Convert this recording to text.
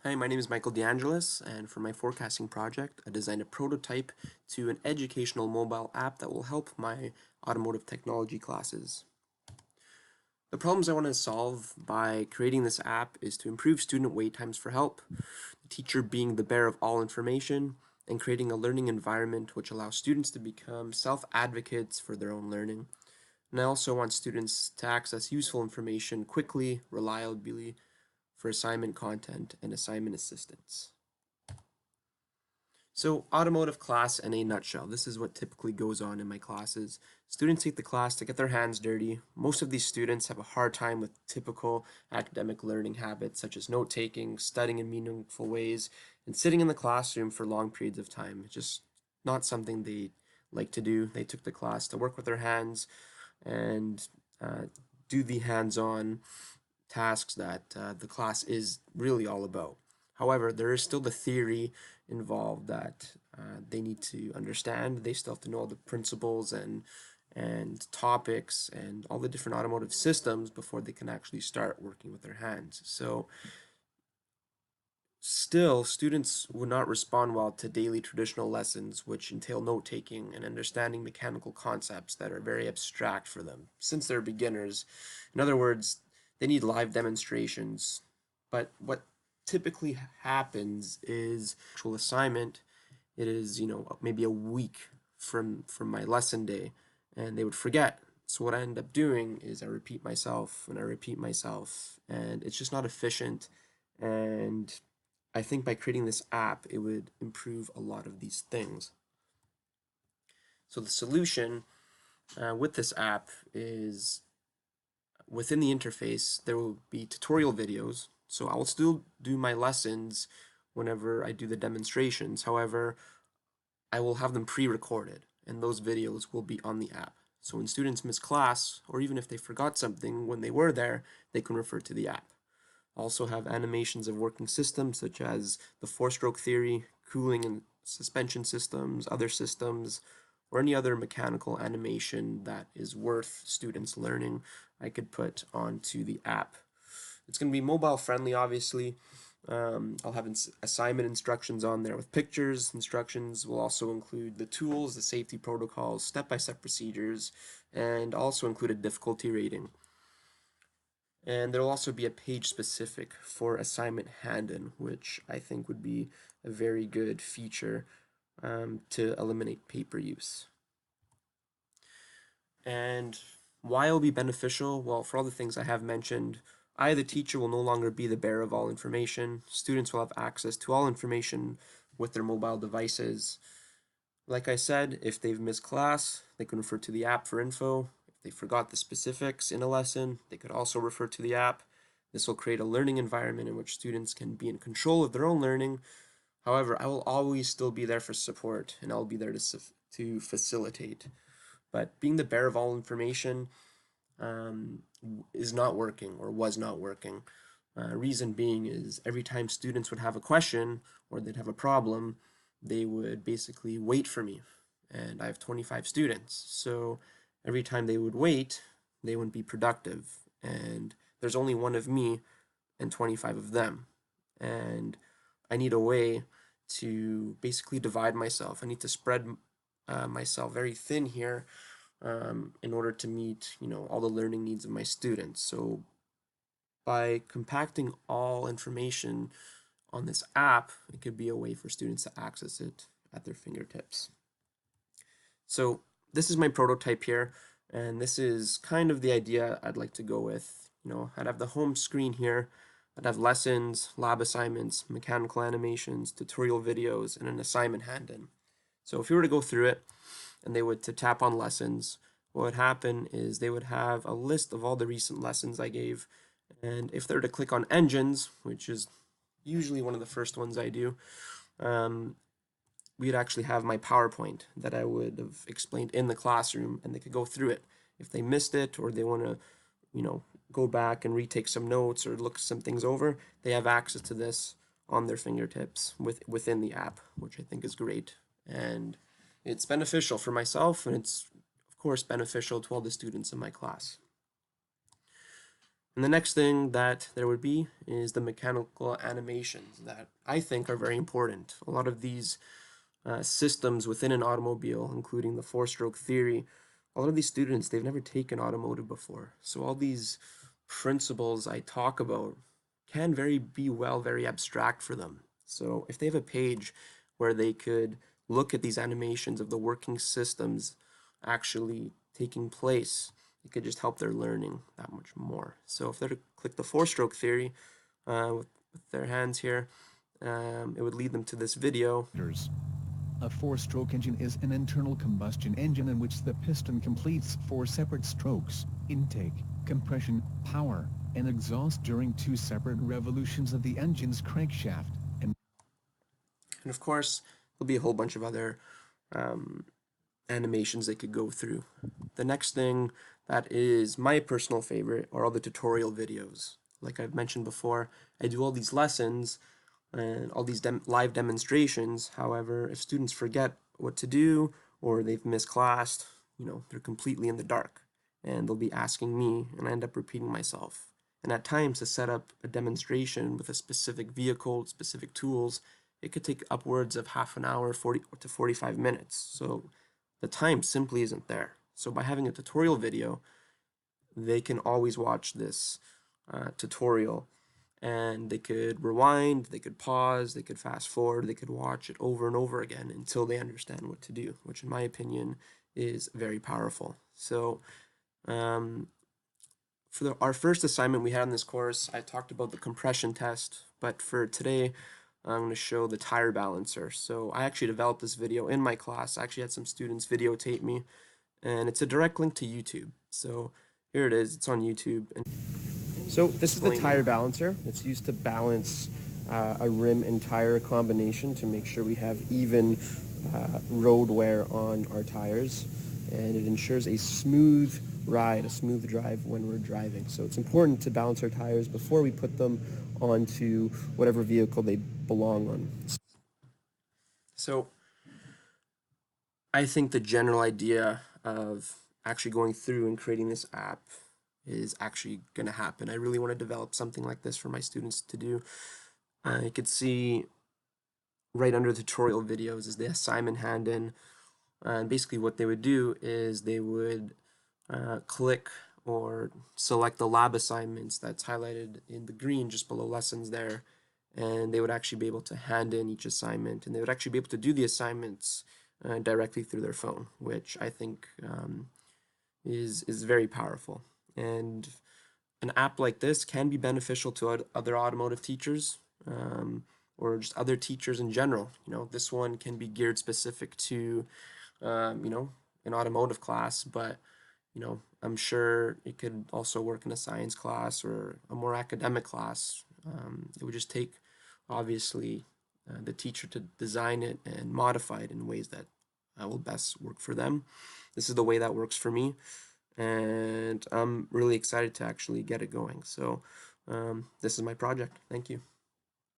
Hi, my name is Michael DeAngelis, and for my forecasting project, I designed a prototype to an educational mobile app that will help my automotive technology classes. The problems I want to solve by creating this app is to improve student wait times for help, the teacher being the bearer of all information, and creating a learning environment which allows students to become self-advocates for their own learning. And I also want students to access useful information quickly, reliably, for assignment content and assignment assistance. So, automotive class in a nutshell. This is what typically goes on in my classes. Students take the class to get their hands dirty. Most of these students have a hard time with typical academic learning habits such as note taking, studying in meaningful ways, and sitting in the classroom for long periods of time. It's just not something they like to do. They took the class to work with their hands and do the hands-on tasks that the class is really all about. However, there is still the theory involved that they need to understand. They still have to know all the principles and topics and all the different automotive systems before they can actually start working with their hands. So still, students would not respond well to daily traditional lessons, which entail note-taking and understanding mechanical concepts that are very abstract for them, since they're beginners. In other words, they need live demonstrations. But what typically happens is actual assignment, it is, maybe a week from my lesson day, and they would forget. So what I end up doing is I repeat myself and I repeat myself, and it's just not efficient. And I think by creating this app, it would improve a lot of these things. So the solution with this app is within the interface, there will be tutorial videos. So I will still do my lessons whenever I do the demonstrations. However, I will have them pre-recorded, and those videos will be on the app. So when students miss class, or even if they forgot something when they were there, they can refer to the app. Also have animations of working systems such as the four-stroke theory, cooling and suspension systems, other systems, or any other mechanical animation that is worth students learning, I could put onto the app. It's going to be mobile friendly, obviously. I'll have assignment instructions on there with pictures. Instructions will also include the tools, the safety protocols, step-by-step procedures, and also include a difficulty rating. And there'll also be a page specific for assignment hand-in, which I think would be a very good feature to eliminate paper use. And why it'll be beneficial? Well, for all the things I have mentioned, I, the teacher, will no longer be the bearer of all information. Students will have access to all information with their mobile devices. Like I said, if they've missed class, they can refer to the app for info. If they forgot the specifics in a lesson, they could also refer to the app. This will create a learning environment in which students can be in control of their own learning. However, I will always still be there for support, and I'll be there to facilitate. But being the bearer of all information is not working or was not working. Reason being is every time students would have a question or they'd have a problem, they would basically wait for me. And I have 25 students. So every time they would wait, they wouldn't be productive. And there's only one of me and 25 of them. And I need a way to basically divide myself. I need to spread myself very thin here in order to meet, all the learning needs of my students. So by compacting all information on this app, it could be a way for students to access it at their fingertips. So this is my prototype here, and this is kind of the idea I'd like to go with. I'd have the home screen here. I'd have lessons, lab assignments, mechanical animations, tutorial videos, and an assignment hand-in. So if you were to go through it and they would to tap on lessons, what would happen is they would have a list of all the recent lessons I gave. And if they were to click on engines, which is usually one of the first ones I do, we'd actually have my PowerPoint that I would have explained in the classroom, and they could go through it. If they missed it or they want to, go back and retake some notes or look some things over, they have access to this on their fingertips within the app, which I think is great. And it's beneficial for myself, and it's of course beneficial to all the students in my class. And the next thing that there would be is the mechanical animations that I think are very important. A lot of these systems within an automobile, including the four-stroke theory, a lot of these students, they've never taken automotive before. So all these principles I talk about can very abstract for them. So if they have a page where they could look at these animations of the working systems actually taking place, it could just help their learning that much more. So if they're to click the four-stroke theory with their hands here, it would lead them to this video. A four-stroke engine is an internal combustion engine in which the piston completes four separate strokes: intake, compression, power, and exhaust during two separate revolutions of the engine's crankshaft. And of course, there'll be a whole bunch of other um, animations they could go through. The next thing that is my personal favorite are all the tutorial videos. Like I've mentioned before, I do all these lessons and all these live demonstrations. However, if students forget what to do or they've misclassed, they're completely in the dark and they'll be asking me and I end up repeating myself. And at times to set up a demonstration with a specific vehicle, specific tools, it could take upwards of half an hour, 40 to 45 minutes. So the time simply isn't there. So by having a tutorial video, they can always watch this tutorial and they could rewind, they could pause, they could fast forward, they could watch it over and over again until they understand what to do, which in my opinion is very powerful. So for our first assignment we had on this course, I talked about the compression test, but for today, I'm going to show the tire balancer. So I actually developed this video in my class. I actually had some students videotape me, and it's a direct link to YouTube. So here it is. It's on YouTube. And so this is the tire balancer. It's used to balance a rim and tire combination to make sure we have even road wear on our tires, and it ensures a smooth ride, a smooth drive when we're driving. So it's important to balance our tires before we put them onto whatever vehicle they belong on. So I think the general idea of actually going through and creating this app is actually going to happen. I really want to develop something like this for my students to do. You could see right under the tutorial videos is the assignment hand-in. And basically what they would do is they would click or select the lab assignments that's highlighted in the green just below lessons there, and they would actually be able to hand in each assignment, and they would actually be able to do the assignments directly through their phone, which I think is very powerful. And an app like this can be beneficial to other automotive teachers, or just other teachers in general. This one can be geared specific to an automotive class, but I'm sure it could also work in a science class or a more academic class. It would just take, obviously, the teacher to design it and modify it in ways that will best work for them. This is the way that works for me, and I'm really excited to actually get it going. So this is my project. Thank you.